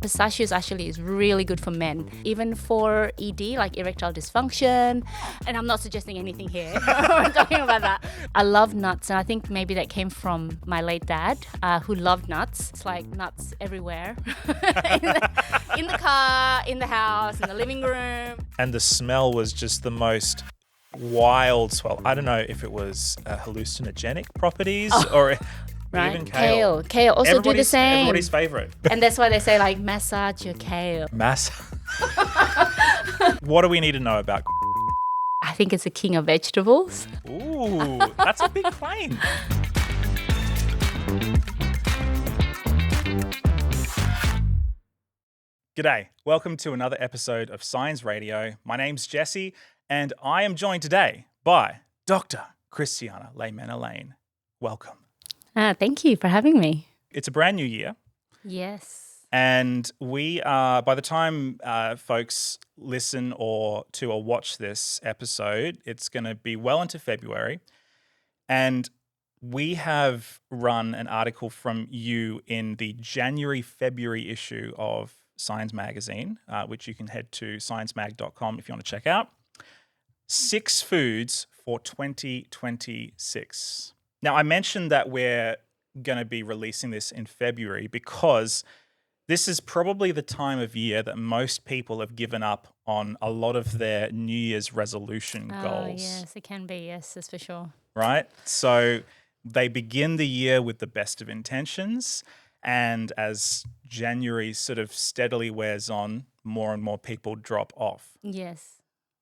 Pistachios actually is really good for men, even for ED, like erectile dysfunction. And I'm not suggesting anything here. We're talking about that. I love nuts, and I think maybe that came from my late dad, who loved nuts. It's like nuts everywhere, in the car, in the house, in the living room. And the smell was just the most wild swell. I don't know if it was hallucinogenic properties or Right? even kale. Kale also do the same. Everybody's favorite. And that's why they say like massage your kale. What do we need to know about? I think it's the king of vegetables. Ooh, that's a big claim. G'day, welcome to another episode of Science Radio. My name's Jesse, and I am joined today by Dr Christiana Leimena-Lehn. Welcome. Thank you for having me. It's a brand new year. Yes. And we are, by the time folks listen or watch this episode, it's going to be well into February. And we have run an article from you in the January-February issue of Science Magazine, which you can head to sciencemag.com if you want to check out. 6 foods for 2026. Now, I mentioned that we're going to be releasing this in February because this is probably the time of year that most people have given up on a lot of their New Year's resolution goals. Yes, it can be. Yes, that's for sure. Right? So they begin the year with the best of intentions. And as January sort of steadily wears on, more and more people drop off. Yes.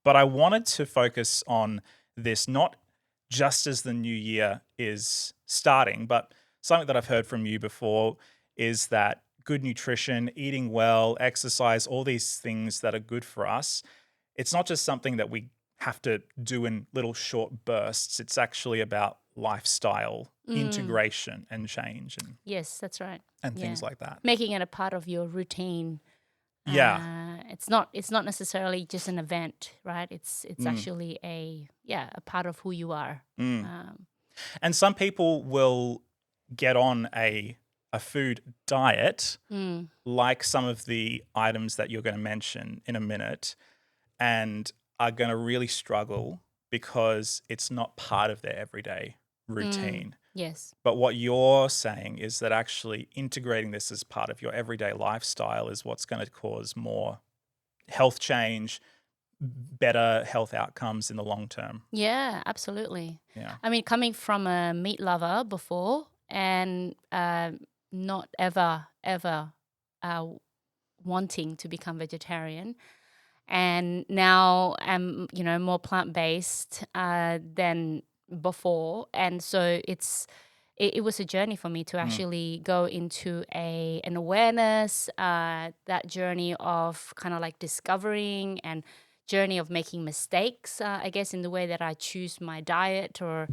But I wanted to focus on this not just as the new year is starting, but something that I've heard from you before is that good nutrition, eating well, exercise, all these things that are good for us, it's not just something that we have to do in little short bursts. It's actually about lifestyle integration and change and Yes, that's right. and things like that. Making it a part of your routine. Yeah. It's not necessarily just an event, right? It's actually a part of who you are. And some people will get on a food diet, like some of the items that you're going to mention in a minute, and are going to really struggle because it's not part of their everyday routine. Yes. But what you're saying is that actually integrating this as part of your everyday lifestyle is what's going to cause more health change, better health outcomes in the long term. Yeah, absolutely. Yeah. I mean, coming from a meat lover before and not ever wanting to become vegetarian, and now I'm more plant-based than before, and so it was a journey for me to actually go into an awareness, that journey of kind of like discovering and journey of making mistakes, I guess, in the way that I choose my diet or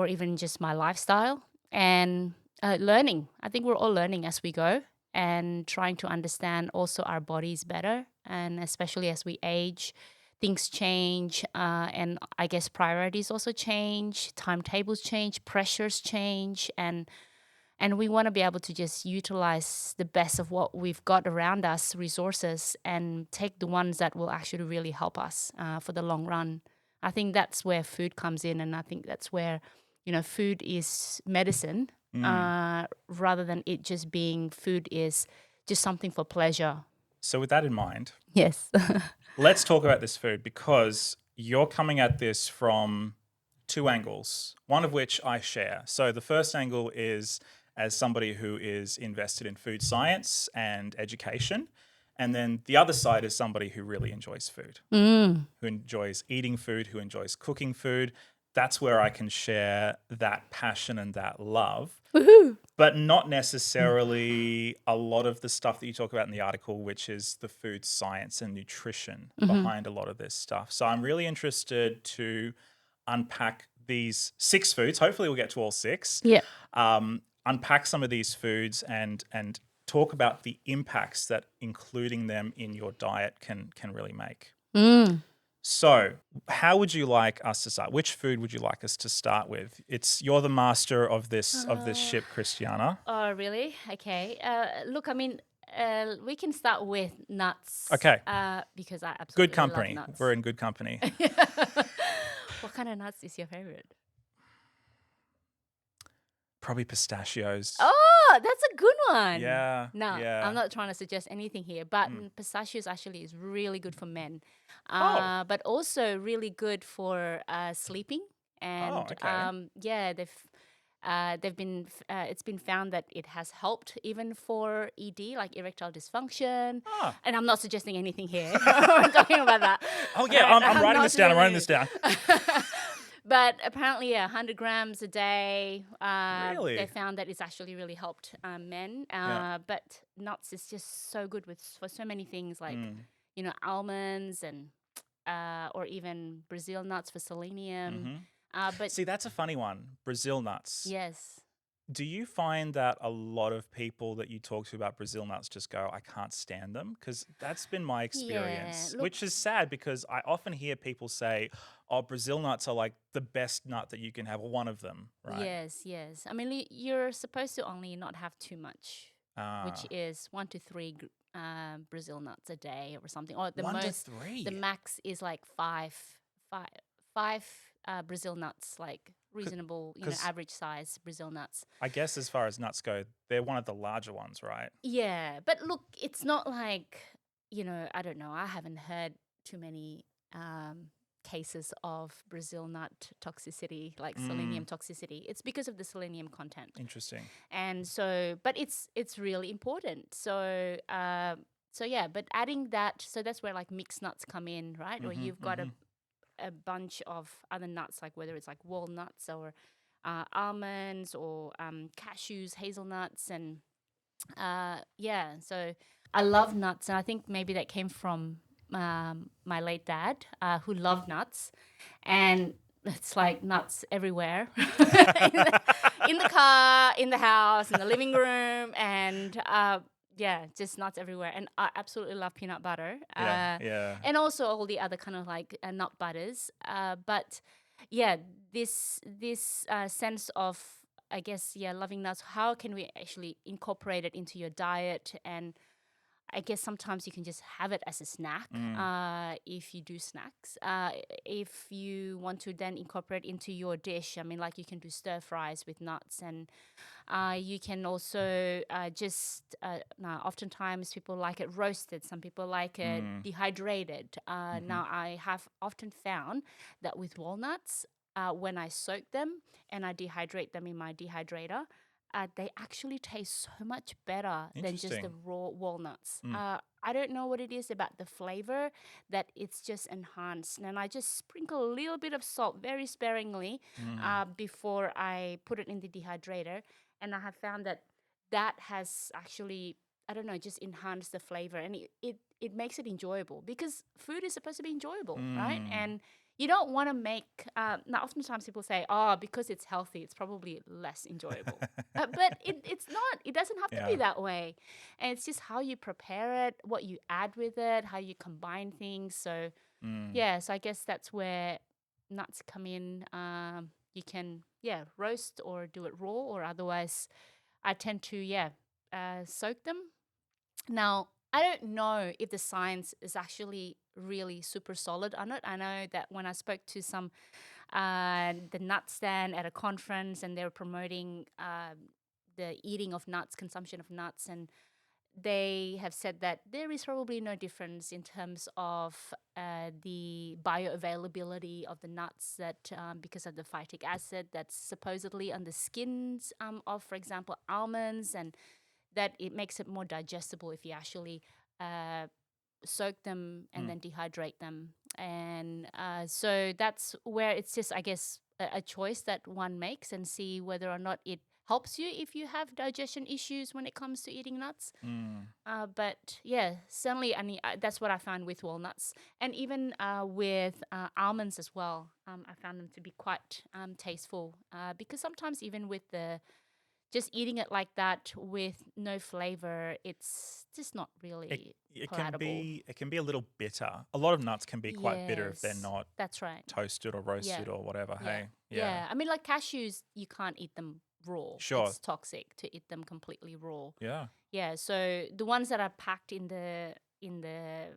even just my lifestyle, and learning. I think we're all learning as we go and trying to understand also our bodies better, and especially as we age, things change, and I guess priorities also change, timetables change, pressures change, and we want to be able to just utilize the best of what we've got around us, resources, and take the ones that will actually really help us for the long run. I think that's where food comes in, and I think that's where, food is medicine, rather than it just being food is just something for pleasure. So with that in mind, Yes. let's talk about this food because you're coming at this from 2 angles, one of which I share. So the first angle is as somebody who is invested in food science and education. And then the other side is somebody who really enjoys food, who enjoys eating food, who enjoys cooking food. That's where I can share that passion and that love. Woohoo! But not necessarily a lot of the stuff that you talk about in the article, which is the food science and nutrition behind a lot of this stuff. So I'm really interested to unpack these 6 foods. Hopefully we'll get to all 6. Yeah. Unpack some of these foods and talk about the impacts that including them in your diet can really make. So, how would you like us to start? Which food would you like us to start with? You're the master of this Uh, ship, Christiana. oh, really? Okay. Look, I mean, we can start with nuts Okay, because I good absolutely love company. We're nuts. in good company. What kind of nuts is your favorite? Probably pistachios. Oh, that's a good one. Yeah, No, I'm yeah. not trying to suggest anything here, but Mm. pistachios actually is really good for men, Oh, but also really good for sleeping. oh, And okay. yeah, they've been it's been found that it has helped even for ED, like erectile dysfunction. Ah. And I'm not suggesting anything here. I'm talking about that. Oh All yeah, right, I'm I'm writing not this down. I'm writing this suggesting down. anything. But apparently, yeah, 100 grams a day. They Really? found that it's actually really helped men. Yeah. But nuts is just so good for so many things, like Mm. almonds and or even Brazil nuts for selenium. Mm-hmm. But See, that's a funny one. Brazil nuts. yes, Do you find that a lot of people that you talk to about Brazil nuts just go, I can't stand them? Because that's been my yeah. experience, Look, which is sad because I often hear people say, oh, Brazil nuts are like the best nut that you can have, or one of them, right? yes, yes. I mean, you're supposed to only not have too much, which Ah, is 1 to 3 Brazil nuts a day or something. Or one to the three. max is like five, five Brazil nuts, like reasonable, Because average size Brazil nuts. I guess as far as nuts go, they're one of the larger ones, right? Yeah, but look, it's not like, I don't know. I haven't heard too many cases of Brazil nut toxicity, like Mm, selenium toxicity. It's because of the selenium content. interesting. And so, but it's really important. So yeah, but adding that, so that's where like mixed nuts come in, right? Or Mm-hmm, you've got mm-hmm. a bunch of other nuts, like whether it's like walnuts or almonds or cashews, hazelnuts, and yeah. So I love nuts, and I think maybe that came from my late dad, who loved nuts, and it's like nuts everywhere in the car, in the house, in the living room, and yeah, just nuts everywhere. And I absolutely love peanut butter, Yeah, yeah. and also all the other kind of like nut butters. But yeah, this sense of, I guess, yeah, loving nuts. How can we actually incorporate it into your diet? And I guess sometimes you can just have it as a snack, Mm, if you do snacks. If you want to then incorporate into your dish, I mean, like you can do stir fries with nuts, and you can also now, oftentimes people like it roasted, some people like it mm, dehydrated. mm-hmm. Now, I have often found that with walnuts, when I soak them and I dehydrate them in my dehydrator, they actually taste so much better than just the Interesting. raw walnuts. Mm, I don't know what it is about the flavor that it's just enhanced. And I just sprinkle a little bit of salt very sparingly mm, before I put it in the dehydrator. And I have found that that has actually, I don't know, just enhanced the flavor, and it makes it enjoyable, because food is supposed to be enjoyable, right? mm. And you don't want to make, now oftentimes people say, oh, because it's healthy, it's probably less enjoyable. But it's not. It doesn't have to be Yeah. that way. And it's just how you prepare it, what you add with it, how you combine things. So, Mm, yeah, so I guess that's where nuts come in. You can, yeah, roast or do it raw, or otherwise, I tend to, yeah, soak them. Now, I don't know if the science is actually really super solid on it. I know that when I spoke to some the nut stand at a conference, and they were promoting the eating of nuts, consumption of nuts, and they have said that there is probably no difference in terms of the bioavailability of the nuts, that because of the phytic acid that's supposedly on the skins of, for example, almonds, and that it makes it more digestible if you actually uh, soak them and mm, then dehydrate them. And so that's where it's just, I guess, a choice that one makes, and see whether or not it helps you if you have digestion issues when it comes to eating nuts. mm. But yeah, certainly, I mean, that's what I found with walnuts, and even with almonds as well. I found them to be quite tasteful, because sometimes even with just eating it like that with no flavor, it's just not It really it can palatable. be it can be a little bitter. A lot of nuts can be quite bitter if they're Yes, not that's right. toasted or Yeah, roasted or whatever. yeah, Hey, yeah, yeah. I mean, like cashews, you can't eat them raw. sure, It's toxic to eat them completely raw. yeah. Yeah, so the ones that are packed in the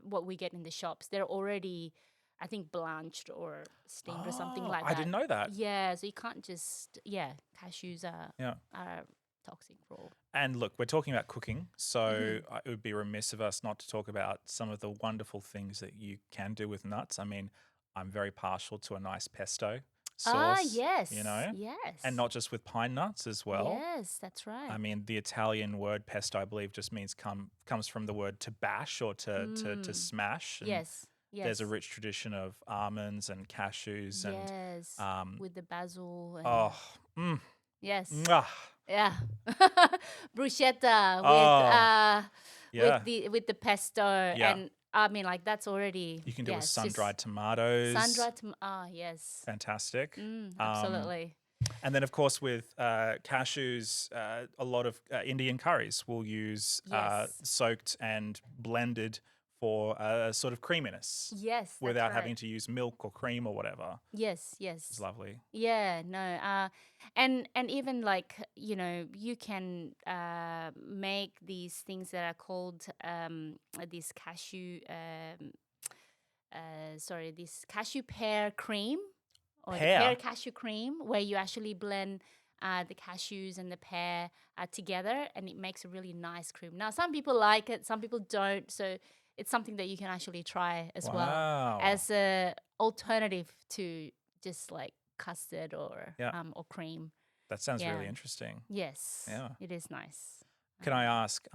what we get in the shops, they're already, I think, blanched or steamed or something Oh, like I that. didn't know that. Yeah, so you can't just cashews Yeah. are toxic raw. And look, we're talking about cooking, so Hmm. it would be remiss of us not to talk about some of the wonderful things that you can do with nuts. I mean, I'm very partial to a nice pesto Ah, sauce, yes, yes, and not just with pine nuts as well. yes, that's I right. mean, the Italian word pesto, I believe, just means comes from the word to bash or to Mm, smash, and yes, there's a yes, rich tradition of almonds and cashews and yes, um, with the basil and oh, mm, yes. mwah, Yeah. Bruschetta oh, yeah, with the pesto, yeah. and I mean like that's already, You can do with yes, sun just dried tomatoes. sun-dried yes. Fantastic. Um, Absolutely. and then, of course, with cashews, a lot of Indian curries will use Yes. soaked and blended for a sort of creaminess Yes, that's without right. having to use milk or cream or whatever. Yes, It's yes. lovely. Yeah, no. And even like, you can make these things that are called this cashew this cashew pear cream or the pear Pear. cashew cream, where you actually blend the cashews and the pear together, and it makes a really nice cream. Now, some people like it, some people don't. So it's something that you can actually try as well Wow. as a alternative to just like custard Yeah, or cream. that sounds really Yeah. interesting. Yes, Yeah. it is nice. Can I ask,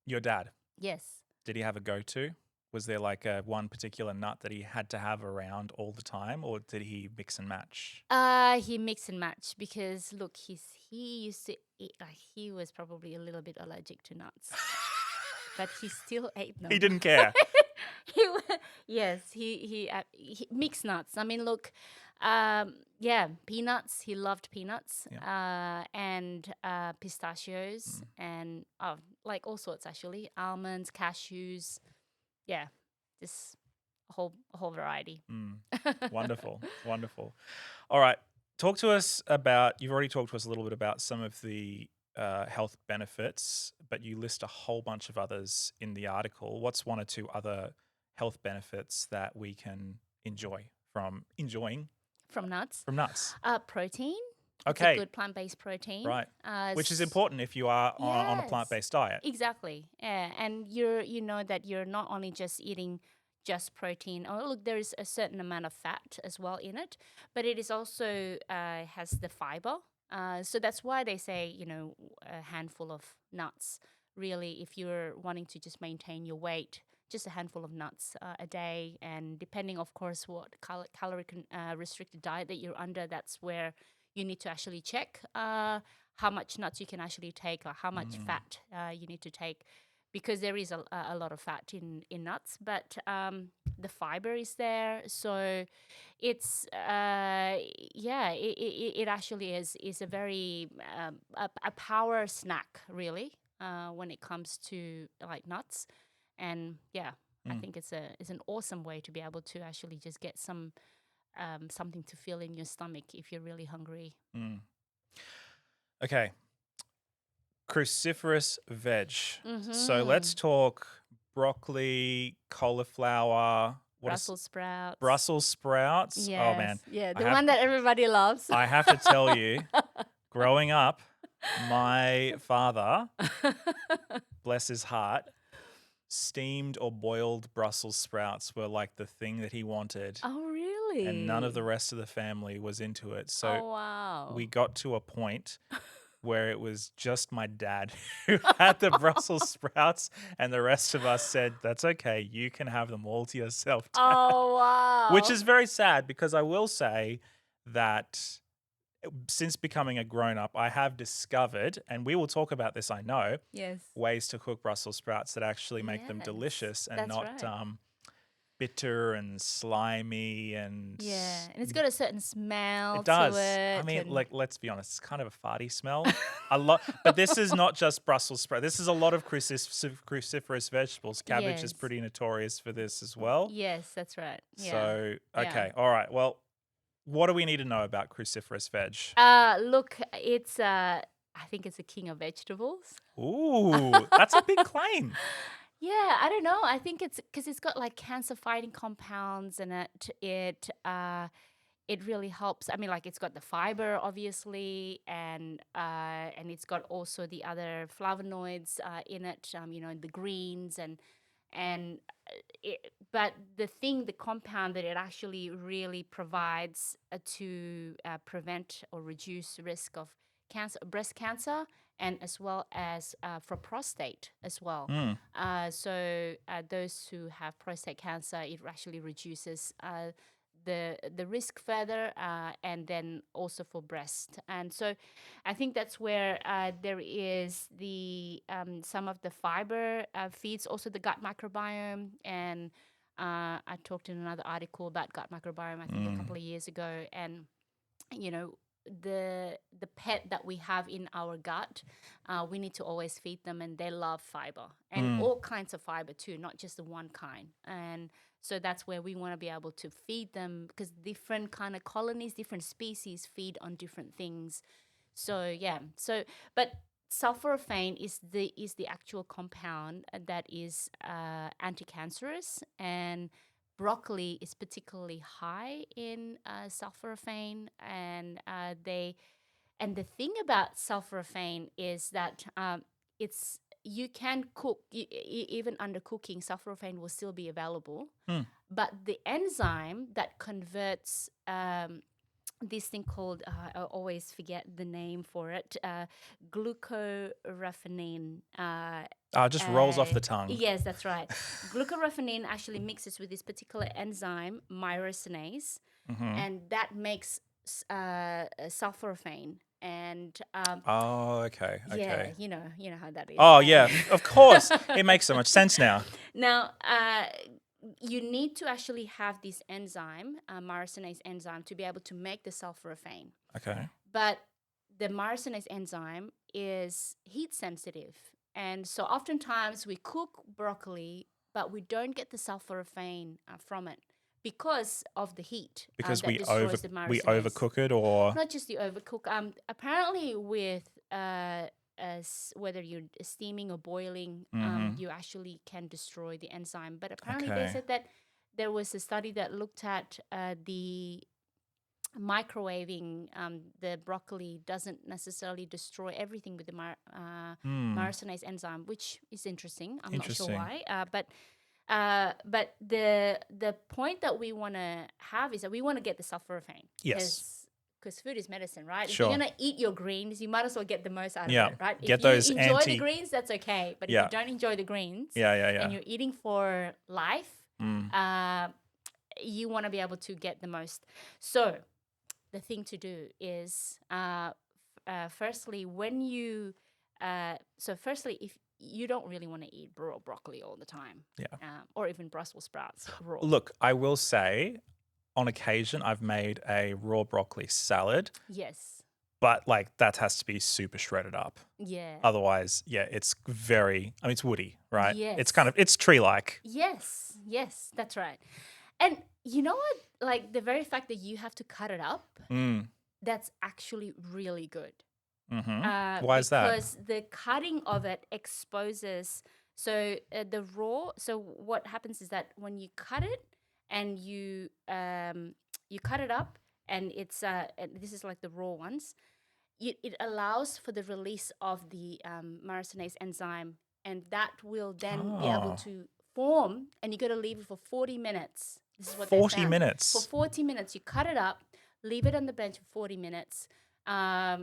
your dad, Yes. did he have a go-to? Was there like a one particular nut that he had to have around all the time, or did he mix and match? He mix and match because look, he used to eat like he was probably a little bit allergic to nuts, but he still ate He them. didn't care. Yes, he mixed nuts. I mean, look, yeah, peanuts. He loved peanuts, Yeah. and pistachios, and like all sorts actually, almonds, cashews. Yeah, just a whole variety. Mm. Wonderful. Wonderful. All right. Talk to us about, you've already talked to us a little bit about some of the health benefits, but you list a whole bunch of others in the article. What's one or two other health benefits that we can enjoying From nuts. from nuts? Protein. It's a Okay. good plant-based protein. Right. Which is important if you are on a Yes, plant-based diet. exactly. Yeah, and you know that you're not only just eating just protein. Oh, look, there is a certain amount of fat as well in it, but it is also has the fiber. So that's why they say a handful of nuts. Really, if you're wanting to just maintain your weight, just a handful of nuts a day, and depending, of course, what calorie restricted diet that you're under, that's where you need to actually check how much nuts you can actually take or how much Mm. fat you need to take, because there is a lot of fat in nuts, but the fiber is there. So it's it actually is a very a power snack, really, when it comes to like nuts. And yeah, I Mm. think it's an awesome way to be able to actually just get something to fill in your stomach if you're really hungry. Mm. Okay. Cruciferous veg. So let's Mm-hmm. talk broccoli, cauliflower. What is Brussels sprouts. Brussels sprouts? Oh man, Yes. Yeah, I the have one that everybody loves. I have to tell you, growing up, my father, bless his heart, steamed or boiled Brussels sprouts were like the thing that he wanted, Oh, and none of the really? rest of the family was into it. So Oh, wow. we got to a point where it was just my dad who had the Brussels sprouts, and the rest of us said, "That's okay, you can have them all to yourself, Dad." Oh, Which wow. is very sad, because I will say that since becoming a grown up, I have discovered, and we will talk about this, I know, Yes. ways to cook Brussels sprouts that actually make them Yes. delicious and That's not right. bitter and slimy and Yeah, and it's got a certain smell it to does. I it, mean, and let's be honest, it's kind of a farty smell. A lot, but this is not just Brussels sprout. This is a lot of cruciferous vegetables. Cabbage is yes, pretty notorious for this as well. yes, that's right. Yeah, So, yeah. okay, all right. Well, what do we need to know about cruciferous veg? Look, it's I think it's a king of vegetables. Ooh, that's a big claim. Yeah, I don't know. I think it's because it's got like cancer-fighting compounds in it. It really helps. I mean, like it's got the fiber, obviously, and it's got also the other flavonoids in it. The greens and but the compound that it actually really provides to prevent or reduce risk of cancer, breast cancer, and as well as for prostate as well. Mm. So those who have prostate cancer, it actually reduces the risk further, and then also for breast. And so I think that's where there is the some of the fiber feeds also the gut microbiome. And I talked in another article about gut microbiome, I think a couple of years ago. And you know the pet that we have in our gut, we need to always feed them, and they love fiber and all kinds of fiber too, not just the one kind. And so that's where we want to be able to feed them, because different kind of colonies, different species feed on different things. So yeah, so but sulforaphane is the actual compound that is anti-cancerous, and broccoli is particularly high in sulforaphane. And the thing about sulforaphane is that it's you can cook even under cooking, sulforaphane will still be available. Mm. But the enzyme that converts this thing called I always forget the name for it, glucoraphanin. It just rolls off the tongue. Yes, that's right. Glucoraphanin actually mixes with this particular enzyme, myrosinase, and that makes sulforaphane. And Oh, okay, yeah, okay. you know how that is. Oh, yeah, of course. It makes so much sense now. Now, you need to actually have this enzyme, myrosinase enzyme, to be able to make the sulforaphane. Okay. But the myrosinase enzyme is heat sensitive. And so oftentimes we cook broccoli, but we don't get the sulforaphane from it because of the heat Because that destroys the we myrosinase. overcook it, or Not just the overcook. Apparently, with whether you're steaming or boiling, you actually can destroy the enzyme. But apparently, they Okay. said that there was a study that looked at the microwaving the broccoli doesn't necessarily destroy everything with the myrosinase enzyme, which is interesting. I'm not sure Interesting. why, but the point that we want to have is that we want to get the sulforaphane. Yes. Because food is medicine, right? If Sure. you're going to eat your greens, you might as well get the most out Yeah. of it, right? Get if those you enjoy anti- the greens, that's okay. But if Yeah. you don't enjoy the greens Yeah. and you're eating for life, Mm. you want to be able to get the most. So the thing to do is, firstly, if you don't really want to eat raw broccoli all the time, or even Brussels sprouts raw. Look, I will say, on occasion, I've made a raw broccoli salad, Yes. but like that has to be super shredded up. Yeah. Otherwise, yeah, it's it's woody, right? Yes. It's tree-like. Yes. Yes, that's right. And you know what? Like the very fact that you have to cut it up, that's actually really good. Mm-hmm. Why is that? Because the cutting of it exposes. So the raw. So what happens is that when you cut it and you cut it up, and it's and this is like the raw ones. It allows for the release of the myrosinase enzyme, and that will then be able to form. And you got to leave it for 40 minutes. This is what 40 minutes. For 40 minutes, you cut it up, leave it on the bench for 40 minutes. If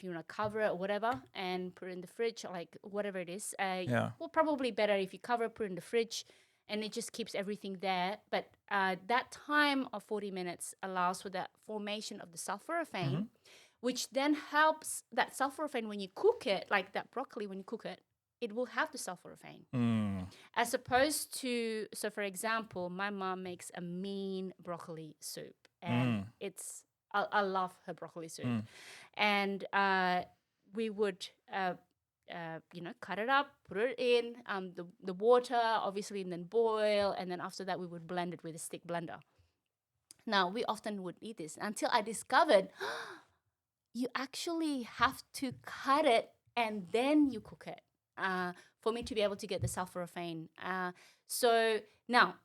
you want to cover it or whatever, and put it in the fridge, like whatever it is. Well, probably better if you cover it, put it in the fridge, and it just keeps everything there. But that time of 40 minutes allows for the formation of the sulforaphane, which then helps that sulforaphane when you cook it, like that broccoli, when you cook it, it will have the sulforaphane. As opposed to, so for example, my mom makes a mean broccoli soup, and I love her broccoli soup. And we would, cut it up, put it in the water, obviously, and then boil. And then after that, we would blend it with a stick blender. Now, we often would eat this until I discovered you actually have to cut it and then you cook it for me to be able to get the sulforaphane. So now,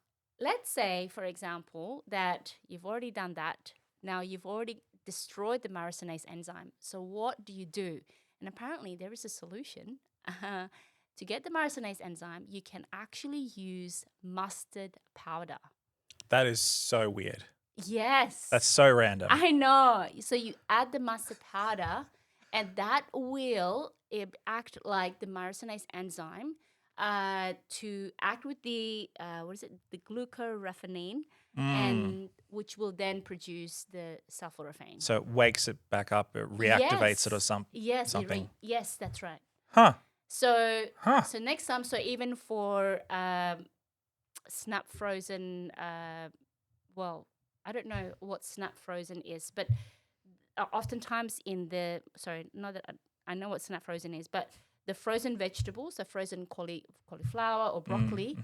let's say, for example, that you've already done that. Now you've already destroyed the myrosinase enzyme. So what do you do? And apparently there is a solution. To get the myrosinase enzyme, you can actually use mustard powder. That is so weird. Yes. That's so random. I know. So you add the mustard powder, and that will act like the myrosinase enzyme to act with the the glucoraphanine, and which will then produce the sulforaphane. So it wakes it back up, it reactivates it or something. Yes, that's right. Huh. So next time, so even for snap frozen, well, I don't know what snap frozen is, but oftentimes not that I know what snap frozen is, but the frozen vegetables, the frozen cauliflower or broccoli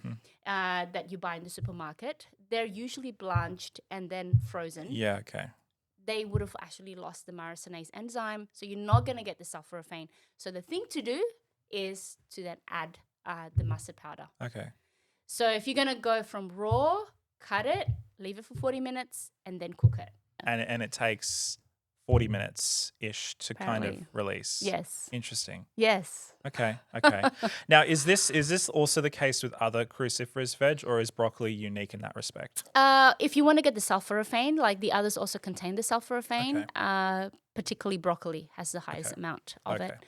that you buy in the supermarket, they're usually blanched and then frozen. Yeah, okay. They would have actually lost the myrosinase enzyme, so you're not going to get the sulforaphane. So the thing to do is to then add the mustard powder. Okay. So if you're going to go from raw, cut it, leave it for 40 minutes, and then cook it. And it takes 40 minutes-ish to kind of Apparently. release. Yes. Interesting. Yes. Okay. Now, is this also the case with other cruciferous veg, or is broccoli unique in that respect? If you want to get the sulforaphane, like the others also contain the sulforaphane, particularly broccoli has the highest amount of it.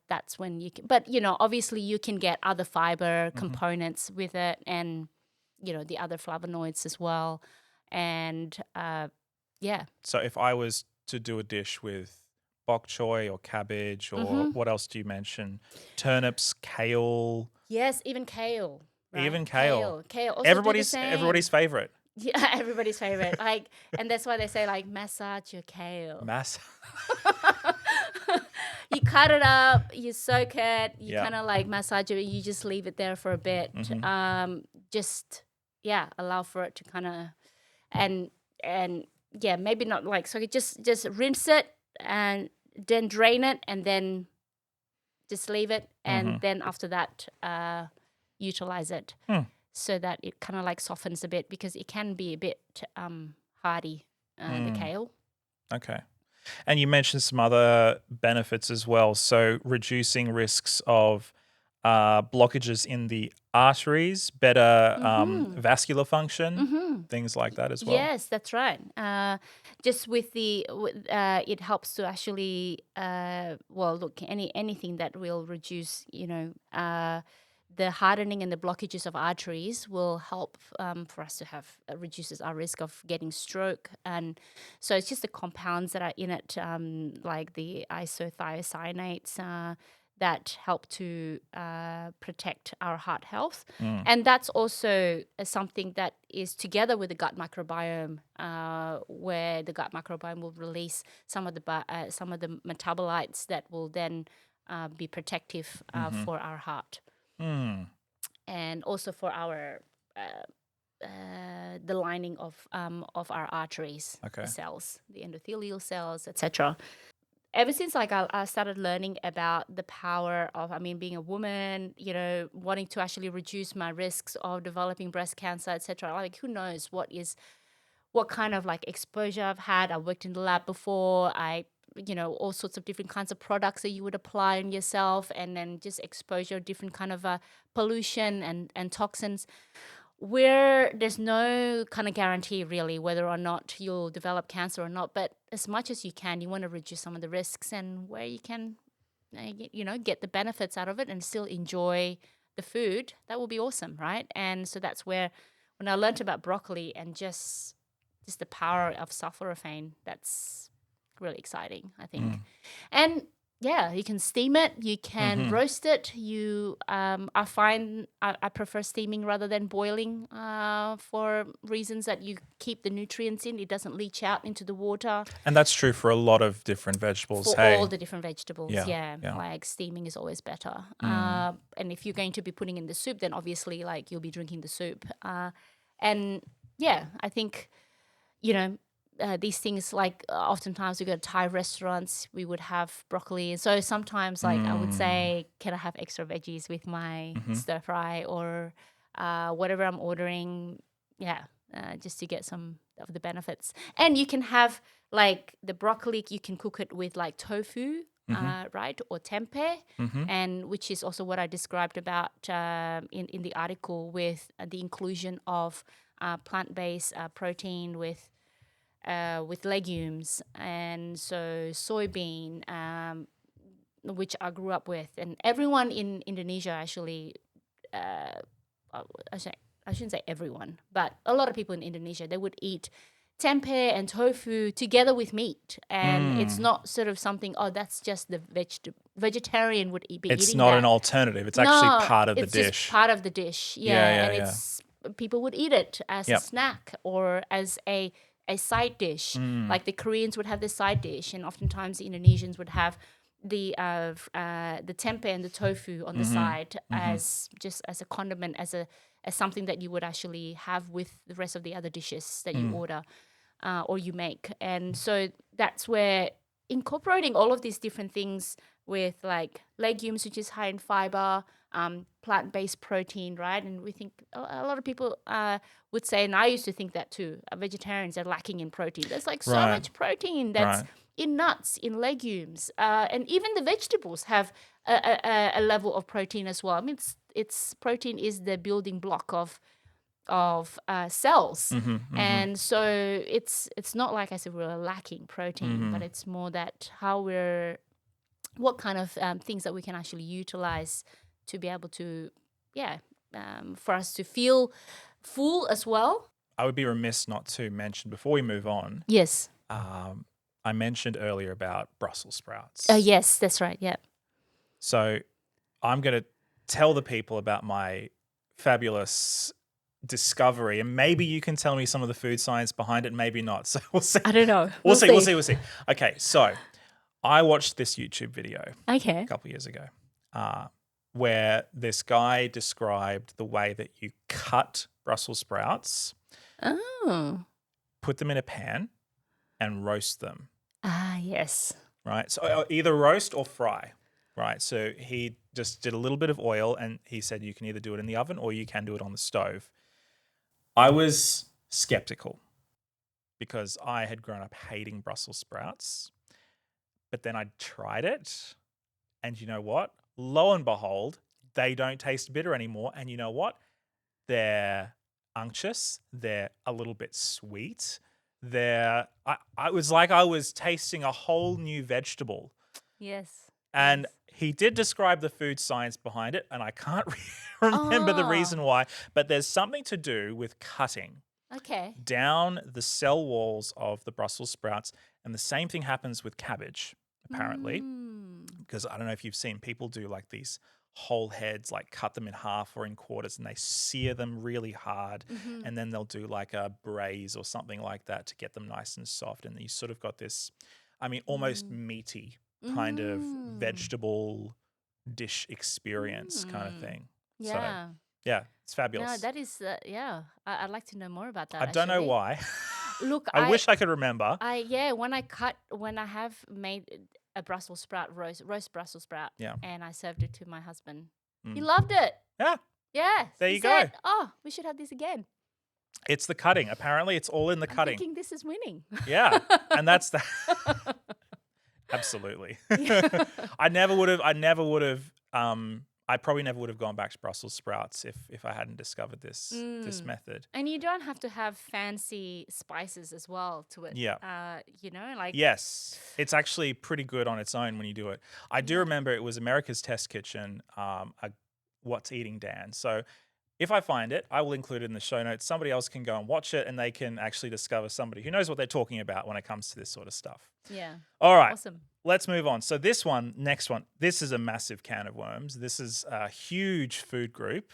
That's when you can, but obviously you can get other fiber components with it, and the other flavonoids as well, and So if I was to do a dish with bok choy or cabbage or what else do you mention? Turnips, kale. Yes, even kale. Right? Even kale. Kale also Everybody's do the same. everybody's favorite. Yeah, everybody's favorite. And that's why they say massage your kale. You cut it up, you soak it, you kind of massage it, you just leave it there for a bit. Allow for it to kind of, and maybe not so just rinse it and then drain it and then just leave it, and then after that utilize it so that it kind of softens a bit, because it can be a bit hardy, the kale. Okay. And you mentioned some other benefits as well. So reducing risks of blockages in the arteries, better vascular function, things like that as well. Yes, that's right. Just with it helps to actually, anything that will reduce, the hardening and the blockages of arteries will help for us to have reduces our risk of getting stroke. And so it's just the compounds that are in it, like the isothiocyanates, that help to protect our heart health. And that's also something that is together with the gut microbiome, where the gut microbiome will release some of the metabolites that will then be protective for our heart. And also for our the lining of our arteries, the cells, the endothelial cells, etc. Ever since I started learning about the power of, being a woman, wanting to actually reduce my risks of developing breast cancer, etc. Who knows what kind of exposure I've had. I worked in the lab before. All sorts of different kinds of products that you would apply on yourself, and then just exposure, different kind of pollution and toxins, where there's no kind of guarantee really whether or not you'll develop cancer or not. But as much as you can, you want to reduce some of the risks, and where you can, get the benefits out of it and still enjoy the food, that will be awesome, right? And so that's where, when I learned about broccoli and just the power of sulforaphane, that's really exciting, I think. And yeah, you can steam it, you can roast it. I prefer steaming rather than boiling for reasons that you keep the nutrients in. It doesn't leach out into the water And that's true for a lot of different vegetables. for all Hey, the different vegetables. yeah, Yeah, yeah. like steaming is always better. Mm. And if you're going to be putting in the soup, then obviously like you'll be drinking the soup. And yeah, I think these things like oftentimes we go to Thai restaurants, we would have broccoli. So sometimes like I would Mm. say, can I have extra veggies with my Mm-hmm. stir fry or whatever I'm ordering? Yeah, just to get some of the benefits. And you can have like the broccoli, you can cook it with like tofu, Mm-hmm. right? Or tempeh. Mm-hmm. And which is also what I described about in the article with the inclusion of plant-based protein with legumes, and so soybean, which I grew up with, and everyone in Indonesia actually, uh, I shouldn't I shouldn't say everyone, but a lot of people in Indonesia, they would eat tempeh and tofu together with meat, and it's Mm. not sort of something. Oh, that's just the vegetarian would be It's eating not an that. alternative. It's actually No, part of the it's just dish. part of the dish. Yeah, Yeah, yeah, and yeah. it's people would eat it as a Yep. snack or as a side dish. Mm. Like the Koreans would have the side dish, and oftentimes the Indonesians would have the tempeh and the tofu on the Mm-hmm. side Mm-hmm. as just as a condiment, as something that you would actually have with the rest of the other dishes that you Mm. order or you make. And so that's where incorporating all of these different things with like legumes, which is high in fiber, plant-based protein, right? And we think a lot of people would say, and I used to think that too, vegetarians are lacking in protein. There's like so Right. much protein that's Right. in nuts, in legumes, and even the vegetables have a level of protein as well. I mean, it's protein is the building block of cells, Mm-hmm. Mm-hmm. and so it's not like I said we're lacking protein, Mm-hmm. but it's more that what kind of things that we can actually utilize to be able to, yeah, for us to feel full as well. I would be remiss not to mention before we move on. Yes. I mentioned earlier about Brussels sprouts. Yes, that's right. Yeah. So I'm going to tell the people about my fabulous discovery, and maybe you can tell me some of the food science behind it, maybe not. So we'll see. I don't know. We'll We'll see. We'll see. see. We'll see. Okay, so I watched this YouTube video a Okay. couple of years ago where this guy described the way that you cut Brussels sprouts, Oh. put them in a pan, and roast them. Yes. Right? So either roast or fry, right? So he just did a little bit of oil and he said you can either do it in the oven or you can do it on the stove. I was skeptical because I had grown up hating Brussels sprouts, but then I tried it and you know what? Lo and behold, they don't taste bitter anymore. And you know what? They're unctuous. They're a little bit sweet. I was like I was tasting a whole new vegetable. Yes. And Yes. he did describe the food science behind it, and I can't remember the Oh. reason why, but there's something to do with cutting Okay. down the cell walls of the Brussels sprouts. And the same thing happens with cabbage, apparently, because I don't know if you've seen people do like these whole heads, like cut them in half or in quarters, and they sear them really hard. Mm-hmm. And then they'll do like a braise or something like that to get them nice and soft. And you sort of got this, I mean, almost meaty kind of vegetable dish experience kind of thing. So, Yeah. yeah, it's No, fabulous. that is yeah. I'd like to know more about I that don't know actually. why. Look, I wish I could remember. yeah, when I have made a Brussels sprout roast Brussels sprout, Yeah. and I served it to my husband. He Mm. loved it. Yeah, Yeah, there he you go. said, "Oh, we should have this again." It's the cutting. Apparently, it's all in the I'm cutting. thinking this is winning. Yeah, and that's the absolutely. Yeah. I never would have. I never would have. I probably never would have gone back to Brussels sprouts if I hadn't discovered this method. And you don't have to have fancy spices as well to it. Yeah. Like Yes, it's actually pretty good on its own when you do it. I do remember it was America's Test Kitchen, What's Eating Dan. So if I find it, I will include it in the show notes. Somebody else can go and watch it and they can actually discover somebody who knows what they're talking about when it comes to this sort of stuff. Yeah. All right, Awesome. let's move on. So this one, next one, this is a massive can of worms. This is a huge food group,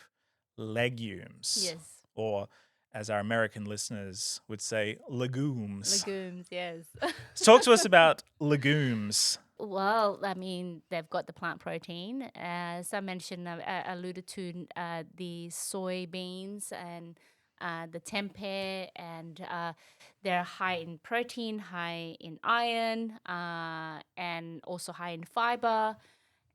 legumes, Yes. or as our American listeners would say, legumes. Legumes, yes. Talk to us about legumes. Well, I mean, they've got the plant protein. As I mentioned, alluded to the soybeans and the tempeh, and they're high in protein, high in iron, and also high in fiber.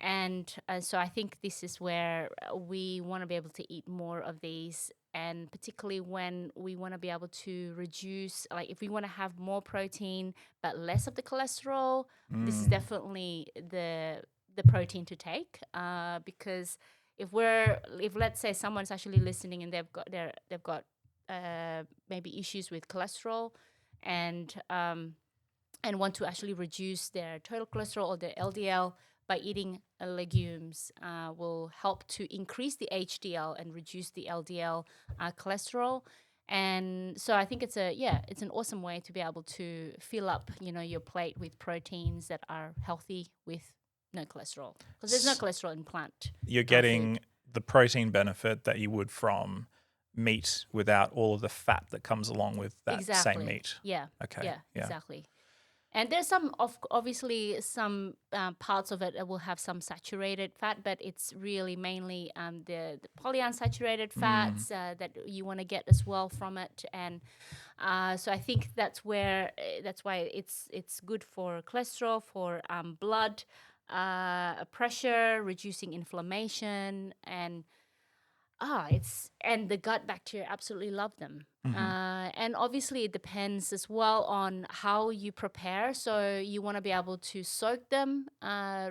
And so I think this is where we want to be able to eat more of these. And particularly when we want to be able to reduce, like if we want to have more protein but less of the cholesterol, this is definitely the protein to take. Because if let's say someone's actually listening and they've got maybe issues with cholesterol, and want to actually reduce their total cholesterol or their LDL by eating legumes, will help to increase the HDL and reduce the LDL cholesterol. And so I think it's an awesome way to be able to fill up, your plate with proteins that are healthy with no cholesterol, because there's no cholesterol in plant. You're getting the protein benefit that you would from meat without all of the fat that comes along with that same meat. Yeah. Okay. Yeah. Exactly. And there's obviously some parts of it that will have some saturated fat, but it's really mainly the polyunsaturated fats that you want to get as well from it. And so I think that's why it's good for cholesterol, for blood pressure, reducing inflammation, and and the gut bacteria absolutely love them. And obviously it depends as well on how you prepare. So you want to be able to soak them,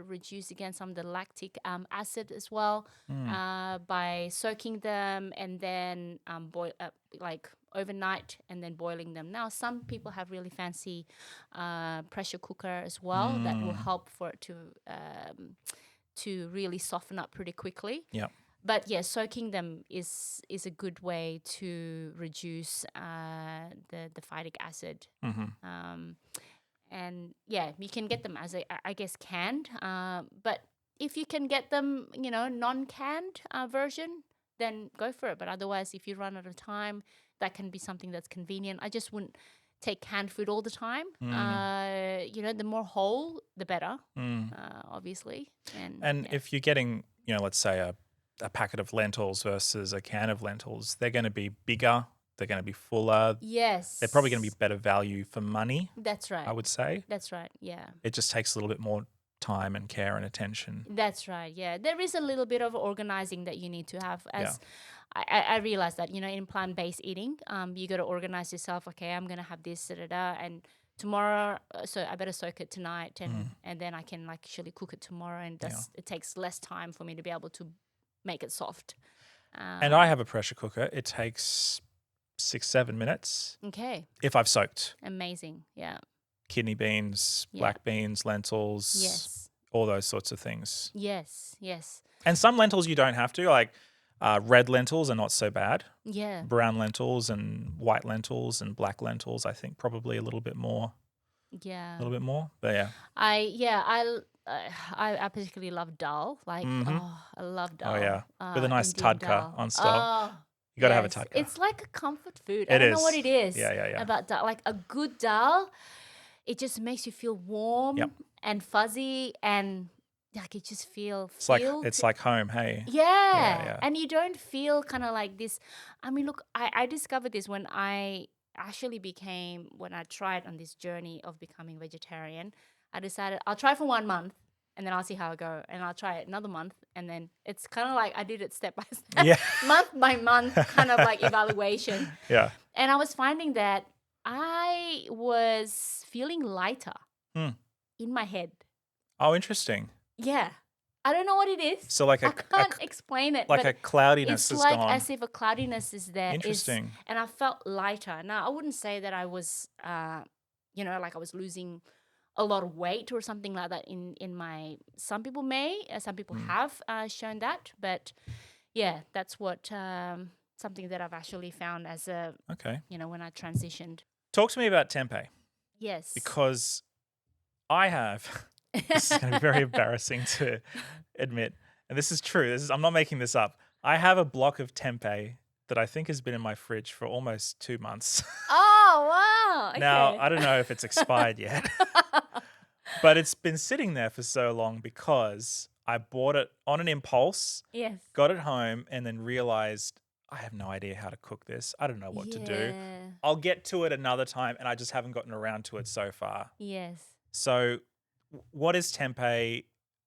reduce again some of the lactic acid as well, by soaking them and then boil like overnight and then boiling them. Now some people have really fancy pressure cooker as well that will help for it to really soften up pretty quickly. Yeah. But yeah, soaking them is a good way to reduce the phytic acid. And yeah, you can get them as I guess canned. But if you can get them, non-canned version, then go for it. But otherwise, if you run out of time, that can be something that's convenient. I just wouldn't take canned food all the time. The more whole, the better, obviously. And yeah. if you're getting, let's say a packet of lentils versus a can of lentils, they're going to be bigger, they're going to be fuller. Yes. They're probably going to be better value for money. That's right. I would say. That's right. Yeah. It just takes a little bit more time and care and attention. That's right. Yeah. There is a little bit of organizing that you need to have. As I realize that, in plant-based eating, you got to organize yourself. Okay, I'm going to have this, and tomorrow, so I better soak it tonight, and then I can actually cook it tomorrow, and it takes less time for me to be able to make it soft. And I have a pressure cooker. It takes 6-7 minutes. Okay. If I've soaked. Amazing. Yeah. Kidney beans, black beans, lentils. Yes. All those sorts of things. Yes. Yes. And some lentils you don't have to. Like red lentils are not so bad. Yeah. Brown lentils and white lentils and black lentils, I think probably a little bit more. Yeah. A little bit more. But yeah. I particularly love dal. Like, I love dal. Oh, yeah. With a nice Indian tadka dal. on top. You got to have a tadka. It's like a comfort food. I don't know what it is. Yeah. About dal. Like a good dal, it just makes you feel warm and fuzzy, and like it just feels. It's like home, hey. Yeah. And you don't feel kind of like this. I mean, look, I discovered this when I tried on this journey of becoming vegetarian. I decided I'll try for 1 month and then I'll see how I go. And I'll try it another month. And then it's kind of like I did it step by step, month by month, kind of like evaluation. Yeah. And I was finding that I was feeling lighter in my head. Oh, interesting. Yeah. I don't know what it is. So like I can't explain it. Like but a cloudiness it's is like gone. as if a cloudiness is there. Interesting. And I felt lighter. Now, I wouldn't say that I was, like I was losing a lot of weight or something like that in my, some people have shown that. But yeah, that's what, something that I've actually found as when I transitioned. Talk to me about tempeh. Yes. Because I have This is going to be very embarrassing to admit. And this is true. I'm not making this up. I have a block of tempeh that I think has been in my fridge for almost 2 months. Oh, wow. Now, Okay. I don't know if it's expired yet, but it's been sitting there for so long because I bought it on an impulse, Yes. got it home, and then realized I have no idea how to cook this. I don't know what to do. Yeah. I'll get to it another time, and I just haven't gotten around to it so far. Yes. So, what is tempeh?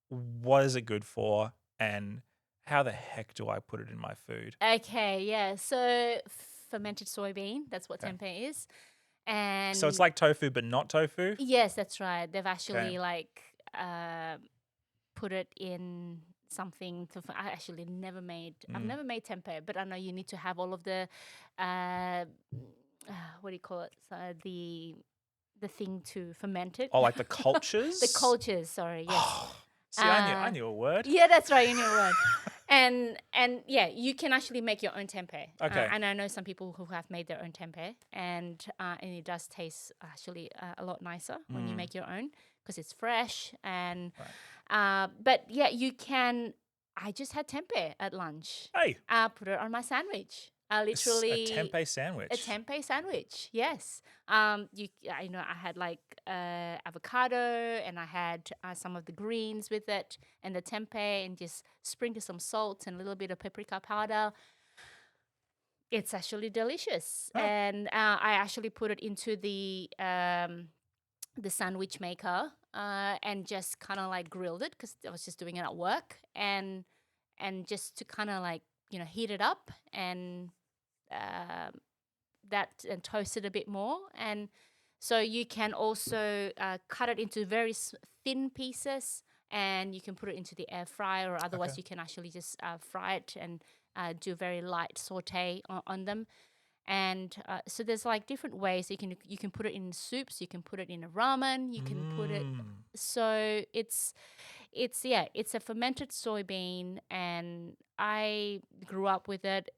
What is it good for? And how the heck do I put it in my food? Okay, yeah. So fermented soybean, that's what Okay. tempeh is. So it's And like tofu, but not tofu? yes, that's right. They've Okay. actually like put it in something to I actually never made I've never made tempeh, but I know you need to have all of the uh what do you call it? So the thing to ferment it. Oh, like the The cultures? cultures, sorry, yes. See, I Uh knew a word. yeah, that's right, you know what. And yeah, you can actually make your own tempeh. Okay. And I know some people who have made their own tempeh, and it does taste actually a lot nicer when you make your own because it's fresh. And Right. but yeah, you can. I just had tempeh at lunch. Hey, Put it on my sandwich. a Literally tempeh a sandwich. tempeh sandwich. Yes. I know I had like avocado and I had some of the greens with it and the tempeh and just sprinkle some salt and a little bit of paprika powder. It's actually delicious, Oh, and I actually put it into the sandwich maker and just kind of like grilled it because I was just doing it at work and just to kind of like heat it up and uh, that and toast it a bit more. And so you can also cut it into very thin pieces and you can put it into the air fryer, or okay. otherwise you can actually just fry it and do very light saute on them. And so there's like different ways you can put it in soups, you can put it in a ramen, you can put it. Mm. So it's a fermented soybean, and I grew up with it.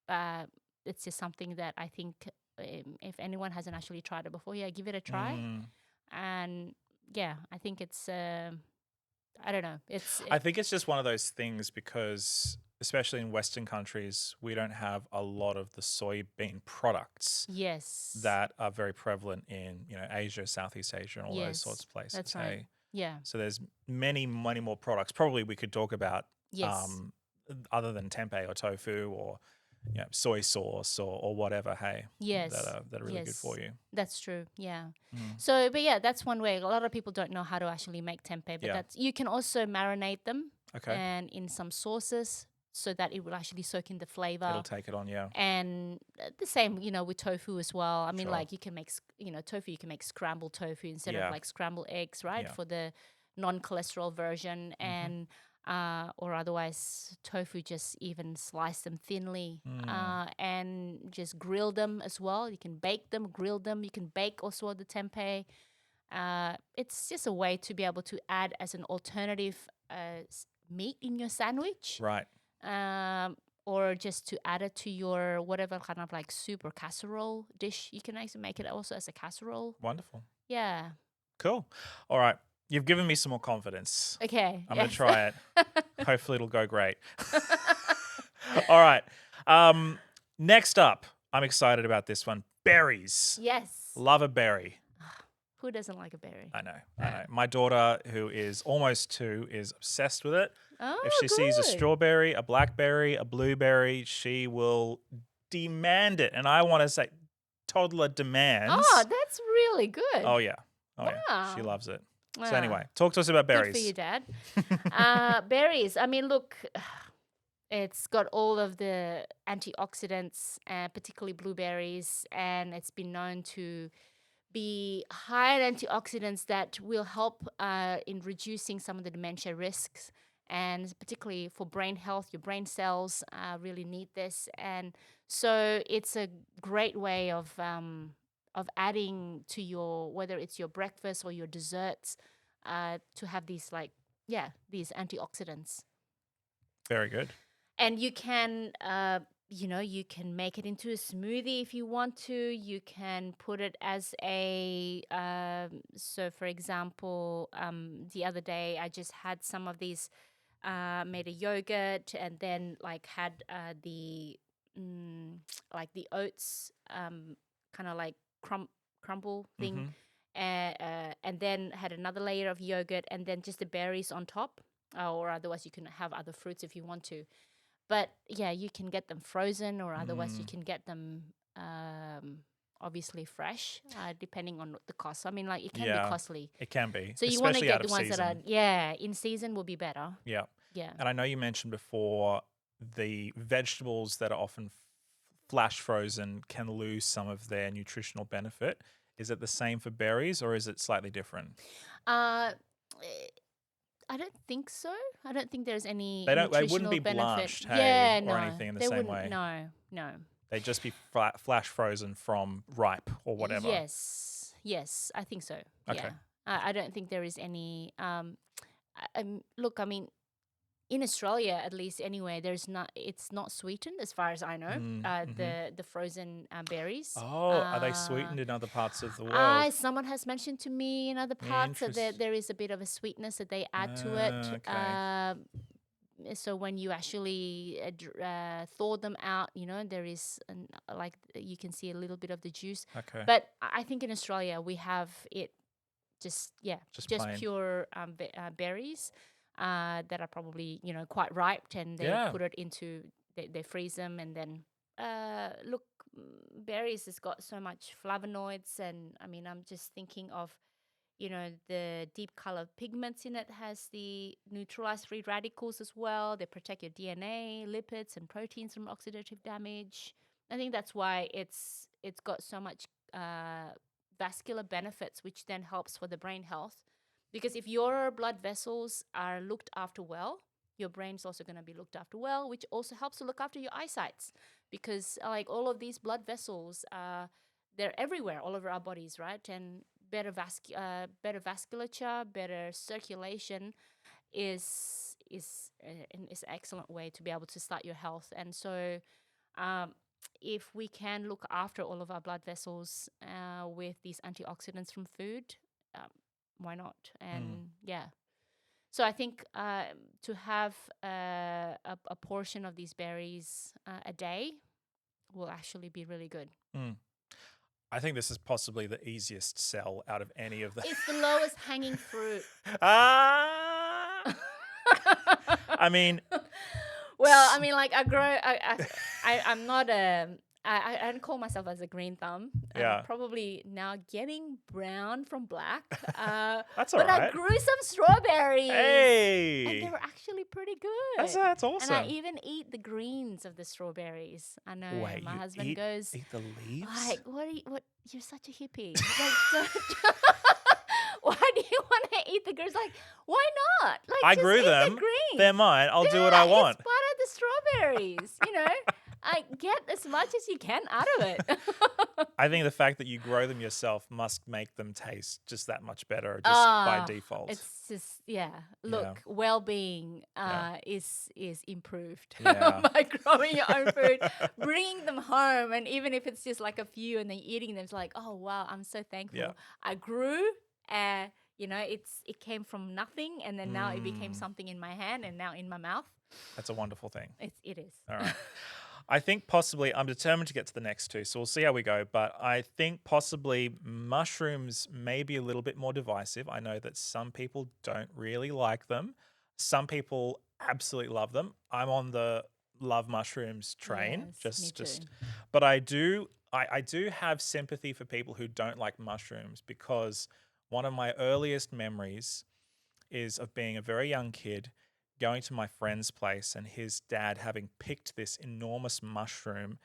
Uh, it's just something that I think if anyone hasn't actually tried it before, yeah, give it a try. Mm. And yeah, I think it's I don't know, I think it's just one of those things because, especially in Western countries, we don't have a lot of the soybean products yes, that are very prevalent in, Asia, Southeast Asia, and all those sorts yes, of places. that's right. Hey, Yeah, so there's many, many more products. Probably we could talk about yes, other than tempeh or tofu or soy sauce or whatever. Hey, yes, that are really good for yes. you. That's true. Yeah. Mm. So, but yeah, that's one way. A lot of people don't know how to actually make tempeh, but Yeah. that's you can also marinate them Okay. and in some sauces so that it will actually soak in the It'll flavor. take it on. Yeah. And the same, with tofu as well. I mean, Sure. like you can make, tofu, you can make scrambled tofu instead of Yeah. like scrambled eggs, right? Yeah. For the non-cholesterol version. Mm-hmm. And, or otherwise tofu, just even slice them thinly, Mm. and just grill them as well. You can bake them, grill them. You can bake also the tempeh. It's just a way to be able to add as an alternative meat in your sandwich, Right. or just to add it to your whatever kind of like soup or casserole dish. You can actually make it also as a casserole. Wonderful. Yeah. Cool. All right. You've given me some more confidence. Okay. I'm going to Yes. try it. Hopefully it'll go great. All right. Next up, I'm excited about this one. Berries. Yes. Love a berry. Who doesn't like a berry? I know. My daughter, who is almost 2, is obsessed with it. Oh, If she sees a good. strawberry, a blackberry, a blueberry, she will demand it. And I want to say, toddler demands. Oh, that's really good. Oh, yeah. Oh, yeah. She Wow. loves it. So, Wow. anyway, talk to us about Good for berries. you, Dad. Berries. I mean, look, it's got all of the antioxidants, particularly blueberries, and it's been known to be high in antioxidants that will help in reducing some of the dementia risks. And particularly for brain health, your brain cells really need this. And so it's a great way of adding to your, whether it's your breakfast or your desserts, to have these these antioxidants. Very good. And you can you can make it into a smoothie if you want to. You can put it as so for example, the other day I just had some of these, made a yogurt and then like had mm, like the oats, kind of like crumble thing, Mm-hmm. and then had another layer of yogurt and then just the berries on top, or otherwise you can have other fruits if you want to. But yeah, you can get them frozen, or otherwise you Mm. can get them, obviously fresh, depending on the cost. I mean, like it can be Yeah, costly, it can be, so you want to especially out get the of ones that are, season. yeah, in season will be better. Yeah. Yeah. And I know you mentioned before the vegetables that are often flash frozen can lose some of their nutritional benefit. Is it the same for berries or is it slightly different? Uh, eh, I don't think so. I don't think there's any They wouldn't nutritional be benefit. blanched, hey, Yeah, or no, anything in the they same wouldn't. way. No, no. They'd just be flash frozen from ripe or whatever. Yes, yes, I think so. Okay. Yeah, I don't think there is any. Look, I mean, in Australia, at least anyway, there's not. It's not sweetened, as far as I know. Mm-hmm. The frozen berries. Oh, are they sweetened in other parts of the world? I Someone has mentioned to me in other parts that Interest. there is a bit of a sweetness that they add to it. Okay. So when you actually thaw them out, there is like you can see a little bit of the juice. Okay. But I think in Australia we have it just, yeah, Just just plain. pure berries that are probably quite ripe, and they Yeah. put it into, they freeze them, and then look, berries has got so much flavonoids, and I mean I'm just thinking of the deep color pigments in it has the neutralized free radicals as well. They protect your DNA, lipids, and proteins from oxidative damage. I think that's why it's got so much vascular benefits, which then helps for the brain health. Because if your blood vessels are looked after well, your brain's also going to be looked after well, which also helps to look after your eyesights. Because like all of these blood vessels, they're everywhere, all over our bodies, right? And better vasculature, better circulation is an excellent way to be able to start your health. And so, um, if we can look after all of our blood vessels with these antioxidants from food, um, why not? Mm. And yeah, so I think to have a portion of these berries a day will actually be really good. Mm. I think this is possibly the easiest sell out of any of the. It's the lowest hanging fruit. Ah. I mean, Well, I mean, like I'm not I don't call myself as a green thumb. I'm yeah, probably now getting brown from black. that's all But I right. grew some strawberries, and they Hey, were actually pretty good. that's And I awesome. even eat the greens of the strawberries. I know Wait, my you husband goes, eat the leaves? like, what? You're such a hippie. Like, why do you want to eat the greens? Like, why not? Like, I just grew eat the them. greens. They're mine. I'll do what I Yeah, it's want. part of the strawberries. I get as much as you can out of it. I think the fact that you grow them yourself must make them taste just that much better, just by Ah, default. it's just, yeah. Yeah. Look, well-being Yeah. is improved Yeah. by growing your own food, bringing them home, and even if it's just like a few, and then eating them, it's like, oh wow, I'm so thankful. Yeah. I grew, it came from nothing, and then now it became something in my hand, and now in my mouth. That's a wonderful thing. It is. All right. I think possibly I'm determined to get to the next two, so we'll see how we go. But I think possibly mushrooms may be a little bit more divisive. I know that some people don't really like them. Some people absolutely love them. I'm on the love mushrooms train. Yes, me too. But I do have sympathy for people who don't like mushrooms because one of my earliest memories is of being a very young kid going to my friend's place and his dad having picked this enormous mushroom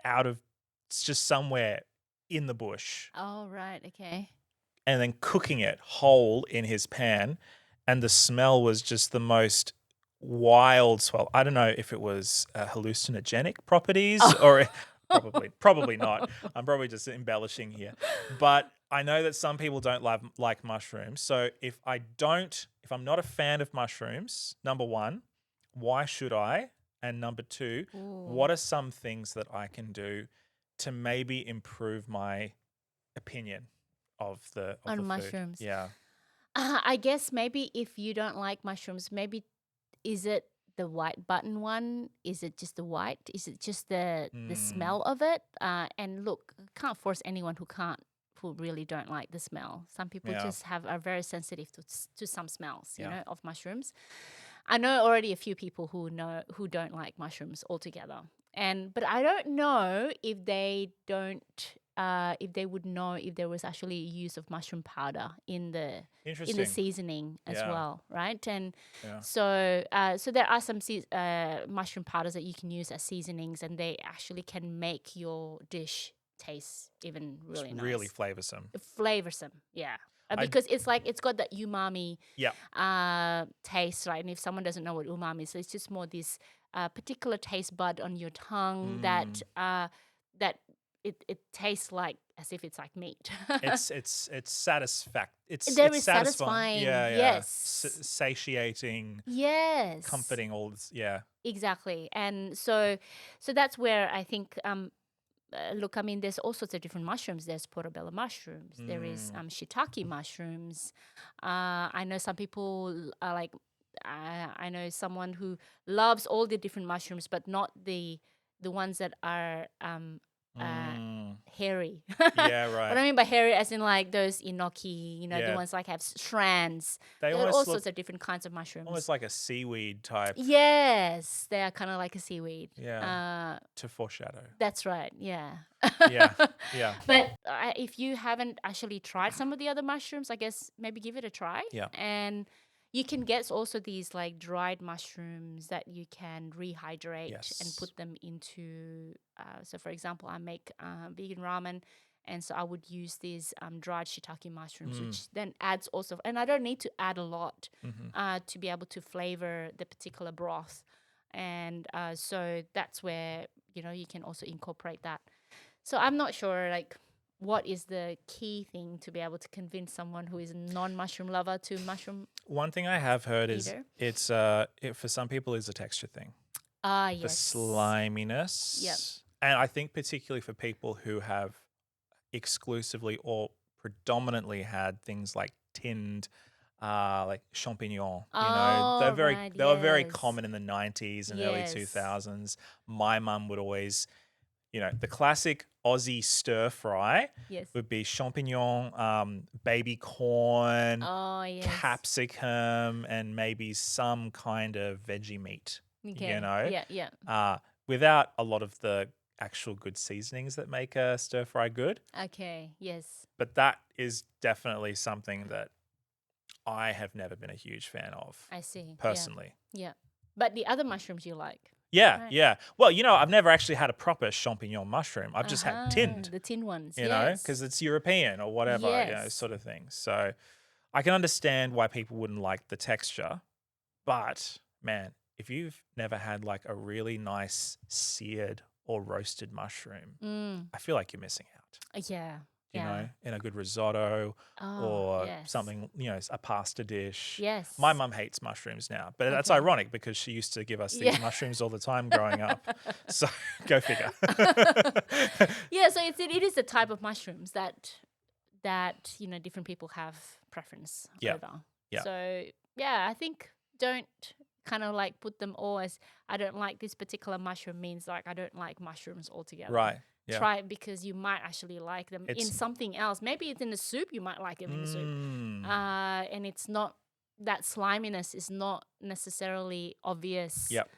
out of just somewhere in the bush Oh, right. Okay. and then cooking it whole in his pan. And the smell was just the most wild swell. I don't know if it was hallucinogenic properties or probably not. I'm probably just embellishing here. But I know that some people don't like mushrooms. So if I'm not a fan of mushrooms, number one, why should I? And number two, Ooh. what are some things that I can do to maybe improve my opinion of the On food? mushrooms. Yeah. I guess maybe if you don't like mushrooms, maybe is it the white button one? Is it just the white? Is it just the smell of it? And look, can't force anyone who really don't like the smell. Some people Yeah. just are very sensitive to some smells, you Yeah. know, of mushrooms. I know already a few people who don't like mushrooms altogether. But I don't know if they would know if there was actually use of mushroom powder in the Interesting. seasoning as Yeah. well, right? And Yeah. so there are some mushroom powders that you can use as seasonings, and they actually can make your dish taste even really It's nice. really flavorsome. Flavorsome, yeah. I- Because it's like it's got that umami Yeah. taste, right? And if someone doesn't know what umami is, it's just more this particular taste bud on your tongue that it tastes like as if it's like meat. It's It's There it's is satisfying. satisfying, Yeah, yeah. yes. Satiating, Yes, comforting. All this. Yeah. exactly. And so that's where I think look, I mean, there's all sorts of different mushrooms. There's portobello mushrooms. There is shiitake mushrooms. I know some people are like, I know someone who loves all the different mushrooms, but not the ones that are hairy. Yeah, What right. I mean by hairy, as in like those enoki, you know, the Yeah. ones like have strands. They There are all almost sorts look of different kinds of mushrooms. almost like a seaweed type. Yes, they are kind of like a seaweed. Yeah. To foreshadow. That's right. Yeah. Yeah. Yeah. But if you haven't actually tried some of the other mushrooms, I guess maybe give it a try. Yeah. And you can get also these like dried mushrooms that you can rehydrate and Yes. put them into. So, for example, I make vegan ramen. And so I would use these dried shiitake mushrooms, which then adds also, and I don't need to add a lot to be able to flavor the particular broth. And so that's where, you know, you can also incorporate that. So I'm not sure, like, what is the key thing to be able to convince someone who is a non-mushroom lover to mushroom One thing I have heard is eater? it's for some people is a texture thing. Ah, The yes. sliminess. Yep. And I think particularly for people who have exclusively or predominantly had things like tinned like champignon, Oh, they right, were very yes. common in the 90s and early Yes. 2000s. My mum would always, the classic Aussie stir fry Yes. would be champignon, baby corn, Oh, yes. capsicum, and maybe some kind of veggie meat. Okay. Yeah. Without a lot of the actual good seasonings that make a stir fry good. Okay, yes. But that is definitely something that I have never been a huge fan of. I see. Personally. Yeah. But the other mushrooms you like. Yeah, Right. yeah. Well, I've never actually had a proper champignon mushroom. I've just had tinned, The tin ones. because it's European or whatever, Yes. sort of thing. So I can understand why people wouldn't like the texture. But man, if you've never had like a really nice seared or roasted mushroom, I feel like you're missing out. Yeah. In a good risotto or yes. something, a pasta dish. Yes. My mum hates mushrooms now, but that's Okay. ironic because she used to give us these mushrooms all the time growing up. So go figure. Yeah, so it is a type of mushrooms that different people have preference over. Yeah. So yeah, I think don't kind of like put them all as I don't like this particular mushroom means like I don't like mushrooms altogether. Right. Yeah. Try it because you might actually like them in It's- something else. Maybe it's in the soup. You might like it in the soup. Mm. And it's not that sliminess is not necessarily obvious. Yep.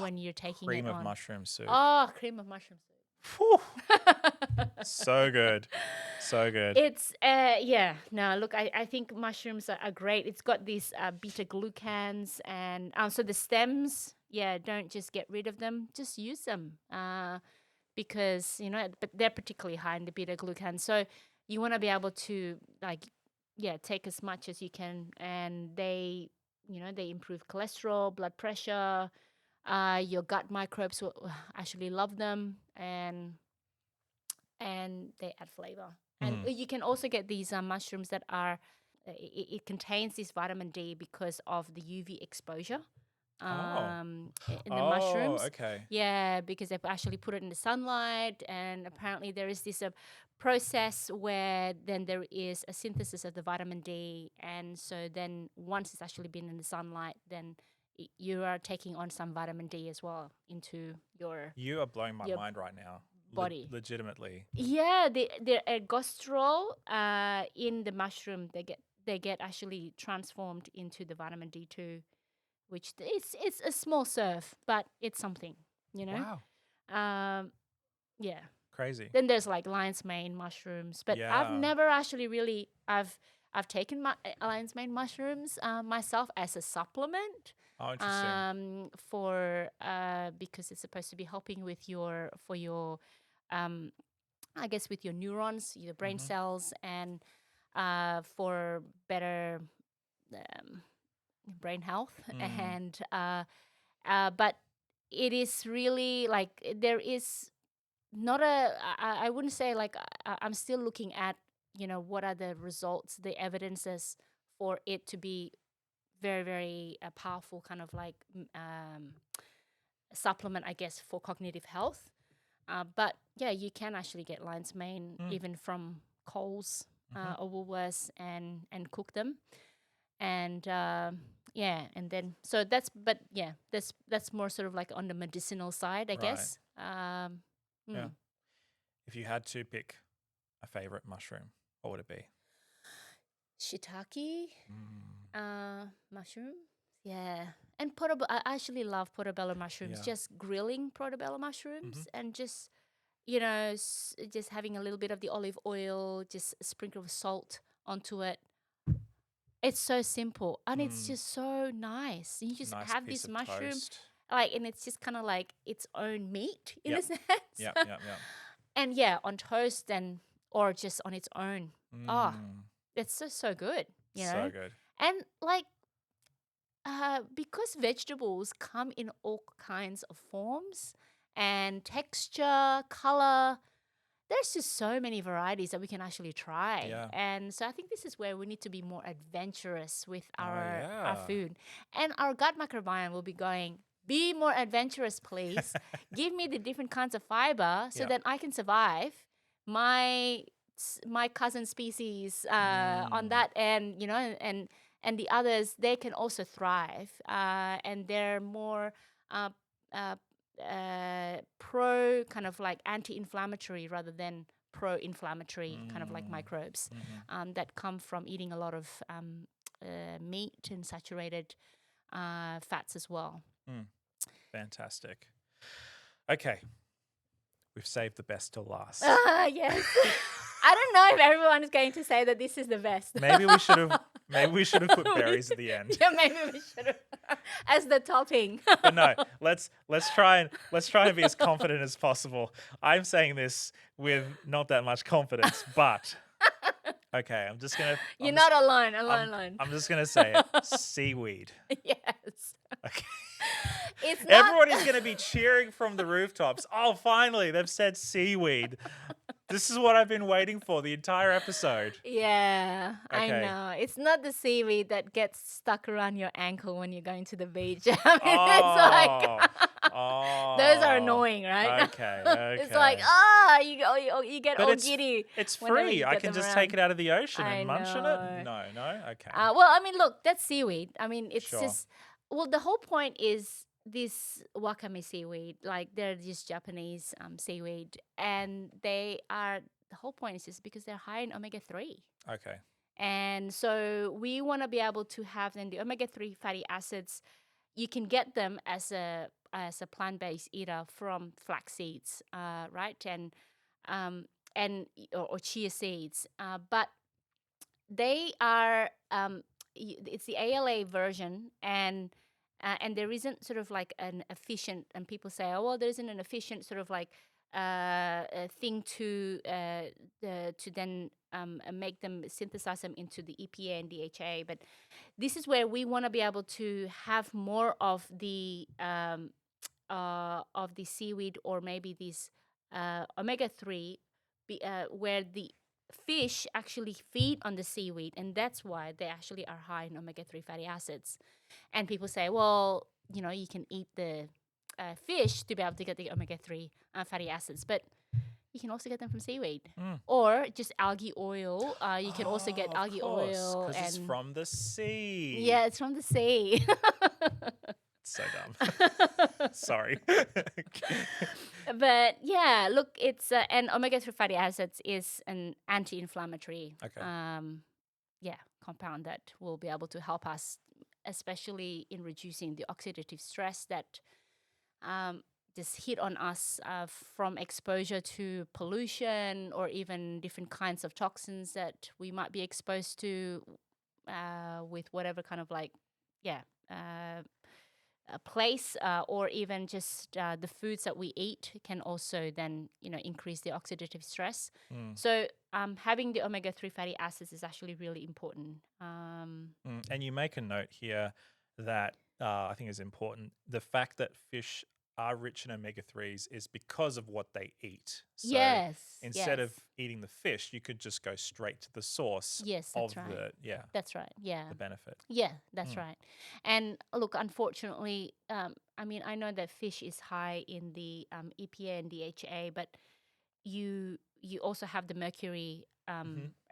When you're taking Cream it of on. mushroom soup. Oh, cream of mushroom soup. Whew. So good. So good. It's no, look, I think mushrooms are great. It's got these beta glucans and so the stems, don't just get rid of them, just use them because but they're particularly high in the beta glucan, so you want to be able to take as much as you can, and they improve cholesterol, blood pressure, your gut microbes will actually love them, and they add flavor. And you can also get these mushrooms that are, it contains this vitamin D because of the UV exposure. Oh. in the Oh, mushrooms. okay. Yeah, because they've actually put it in the sunlight, and apparently there is this process where then there is a synthesis of the vitamin D, and so then once it's actually been in the sunlight, then you are taking on some vitamin D as well into your You are blowing my your mind right now. body. Legitimately. Yeah, the ergosterol in the mushroom, they get actually transformed into the vitamin D2, which it's a small serve, but it's something, you know. Wow. Um, yeah. Crazy. Then there's like lion's mane mushrooms, but I've Yeah. never actually really I've taken my lion's mane mushrooms myself as a supplement Oh, interesting. for because it's supposed to be helping with your um, I guess with your neurons, your brain Mm-hmm. cells, and for better um, brain health. Mm. And but it is really like there is not I wouldn't say like I'm still looking at what are the results, the evidences for it to be very very powerful kind of like supplement, I guess, for cognitive health. But yeah, you can actually get lion's mane Mm. even from Coles Mm-hmm. or Woolworths and cook them. And yeah, and then so that's more sort of like on the medicinal side, I Right. guess. Yeah. Mm. If you had to pick a favorite mushroom, what would it be? Shiitake Mm. mushroom, yeah. And I actually love portobello mushrooms. Yeah. Just grilling portobello Mm-hmm. mushrooms and just just having a little bit of the olive oil, just a sprinkle of salt onto it. It's so simple and it's Mm. just so nice. You just Nice have piece this of mushroom, toast. and it's just kind of like its own meat in a Yep. sense. Yep. Yep. Yep. And yeah, on toast and or just on its own. Oh, Mm. it's so good, you So know? good. And like because vegetables come in all kinds of forms and texture, color, there's just so many varieties that we can actually try. Yeah. And so I think this is where we need to be more adventurous with Oh, our yeah. food. And our gut microbiome will be going, be more adventurous, please. Give me the different kinds of fiber so Yeah. that I can survive my my cousin species on Mm. that end, and the others, they can also thrive, and they're more uh, uh, pro kind of like anti-inflammatory rather than pro-inflammatory kind of like Mm. microbes Mm-hmm. that come from eating a lot of meat and saturated fats as well. Mm. Fantastic. Okay. We've saved the best till last. Yes. I don't know if everyone is going to say that this is the best. Maybe we should have put berries at the end. Yeah, maybe we should have as the topping. But no, let's try and be as confident as possible. I'm saying this with not that much confidence, but okay, You're not alone, alone, I'm, alone. I'm just gonna say it. Seaweed. Yes. Okay. It's not. Everyone is gonna be cheering from the rooftops. Oh, finally, they've said seaweed. This is what I've been waiting for the entire episode. Yeah, I Okay. know. It's not the seaweed that gets stuck around your ankle when you're going to the beach. I mean, Oh. it's like those are Oh. annoying, right? Okay. It's like Okay. you get But all giddy it's whenever free. you I get can them just take around. it out of the ocean I and munch on it. know. No. Okay. Well, I mean, look, that's seaweed. I mean, it's Sure. just the whole point is this Wakame seaweed. Like they're just Japanese seaweed, and the whole point is just because they're high in omega-3. Okay. And so we want to be able to have then the omega-3 fatty acids. You can get them as a plant-based eater from flax seeds, right? Um, or chia seeds. But they are it's the ALA version, and there isn't sort of like an efficient. And people say, oh well, there isn't an efficient sort of like thing to then make them synthesize them into the EPA and DHA. But this is where we want to be able to have more of the seaweed, or maybe these omega-3, where the fish actually feed on the seaweed, and that's why they actually are high in omega-3 fatty acids. And people say, well, you can eat the fish to be able to get the omega-3 fatty acids, but you can also get them from seaweed or just algae oil. You can also get Of algae course, oil, because it's and from the sea. yeah, it's from the sea. So dumb. Sorry. But yeah, look, it's and omega-3 fatty acids is an anti-inflammatory Okay. compound that will be able to help us, especially in reducing the oxidative stress that just hit on us from exposure to pollution or even different kinds of toxins that we might be exposed to with whatever kind of a place or even just the foods that we eat can also then increase the oxidative stress. So having the omega-3 fatty acids is actually really important. And you make a note here that I think is important. The fact that fish are rich in omega-3s is because of what they eat. So Yes, instead yes. of eating the fish, you could just go straight to the source Yes, of that's right. That's right. Yeah. the benefit. Yeah, that's right. And look, unfortunately, I mean, I know that fish is high in the EPA and DHA, but you also have the mercury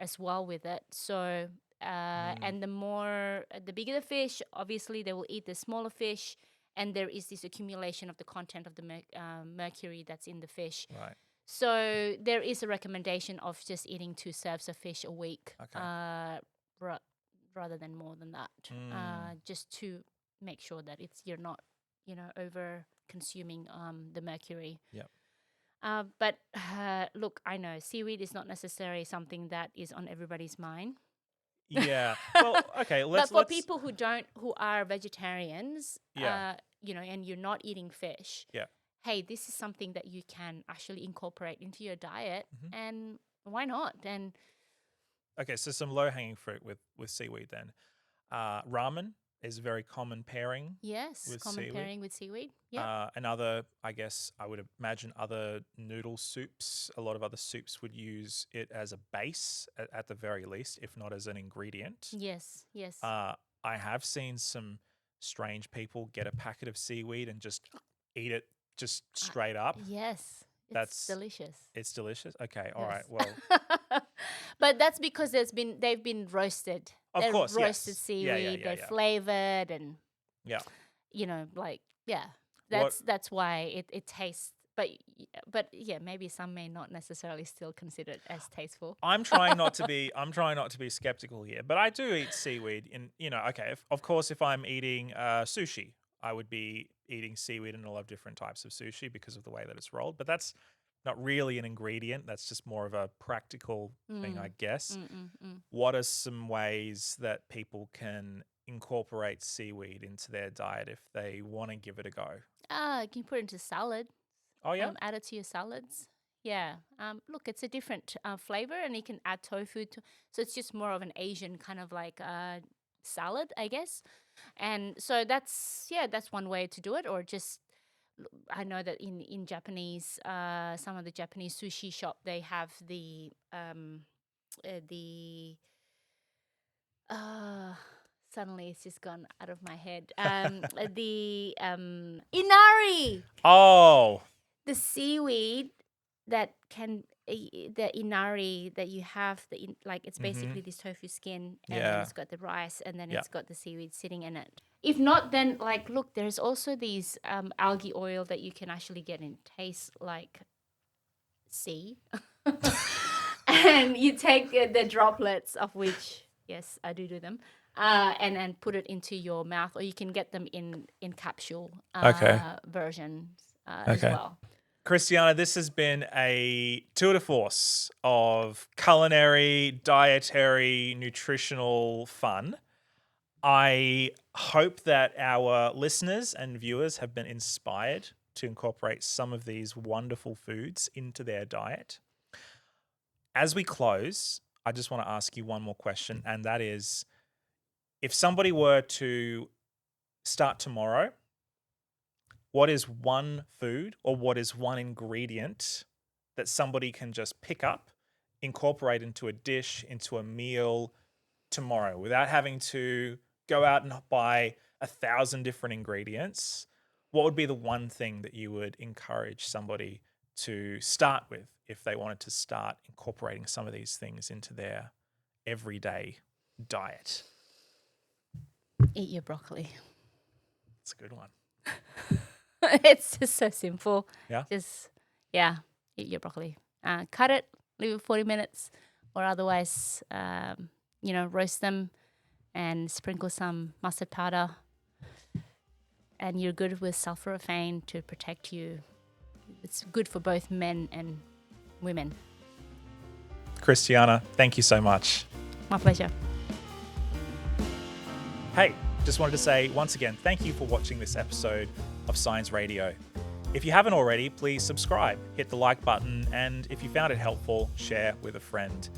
as well with it. So and the bigger the fish, obviously they will eat the smaller fish, and there is this accumulation of the content of the mercury that's in the fish. Right. So there is a recommendation of just eating 2 serves of fish a week, Okay. rather than more than that, just to make sure that you're not, over consuming the mercury. Yep. But look, I know seaweed is not necessarily something that is on everybody's mind. Yeah. Well, okay. But for Let's. people who are vegetarians, Yeah. and you're not eating fish, Yeah. hey, this is something that you can actually incorporate into your diet, and why not? And Okay. So some low hanging fruit with seaweed then. Ramen is a very common pairing yes, with common seaweed. pairing with seaweed. Yeah. And other, I guess, I would imagine other noodle soups. A lot of other soups would use it as a base at the very least, if not as an ingredient. Yes. Yes. I have seen some strange people get a packet of seaweed and just eat it just straight up. Yes. It's delicious. It's delicious. Okay, all right. Yes. Well, But that's because they've been roasted. of They're course, roasted yes. seaweed. They're Yeah. flavored, and Yeah. What That's why it tastes. But yeah, maybe some may not necessarily still consider it as tasteful. I'm trying not to be skeptical here, but I do eat seaweed okay, of course if I'm eating sushi, I would be eating seaweed in a lot of different types of sushi because of the way that it's rolled, but that's not really an ingredient, that's just more of a practical thing, I guess. What are some ways that people can incorporate seaweed into their diet if they want to give it a go? You can put it into salad. Oh yeah? Add it to your salads. Yeah. Look, it's a different flavor, and you can add tofu to. So it's just more of an Asian kind of like salad, I guess. And so that's one way to do it. Or just, I know that in Japanese, some of the Japanese sushi shop, they have the suddenly it's just gone out of my head. The inari, Oh, the seaweed that can the inari that you have, like it's basically this tofu skin, and then yeah. it's got the rice, and then Yeah. it's got the seaweed sitting in it. If not, then like look, there's also these algae oil that you can actually get and taste like sea. And you take the droplets, of which yes, I do them, and then put it into your mouth, or you can get them in capsule versions as well. Christiana, this has been a tour de force of culinary, dietary, nutritional fun. I hope that our listeners and viewers have been inspired to incorporate some of these wonderful foods into their diet. As we close, I just want to ask you one more question, and that is, if somebody were to start tomorrow, what is one food or what is one ingredient that somebody can just pick up, incorporate into a dish, into a meal tomorrow without having to go out and buy 1,000 different ingredients, what would be the one thing that you would encourage somebody to start with if they wanted to start incorporating some of these things into their everyday diet? Eat your broccoli. It's a good one. It's just so simple. Yeah. Just, yeah, eat your broccoli. Cut it, leave it 40 minutes, or otherwise, roast them and sprinkle some mustard powder. And you're good with sulforaphane to protect you. It's good for both men and women. Christiana, thank you so much. My pleasure. Hey, just wanted to say once again, thank you for watching this episode of Science Radio. If you haven't already, please subscribe, hit the like button, and if you found it helpful, share with a friend.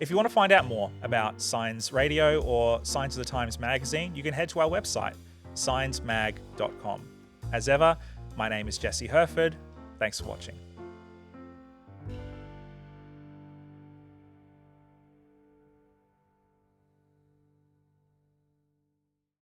If you want to find out more about Science Radio or Science of the Times magazine, you can head to our website, sciencemag.com. As ever, my name is Jesse Herford. Thanks for watching.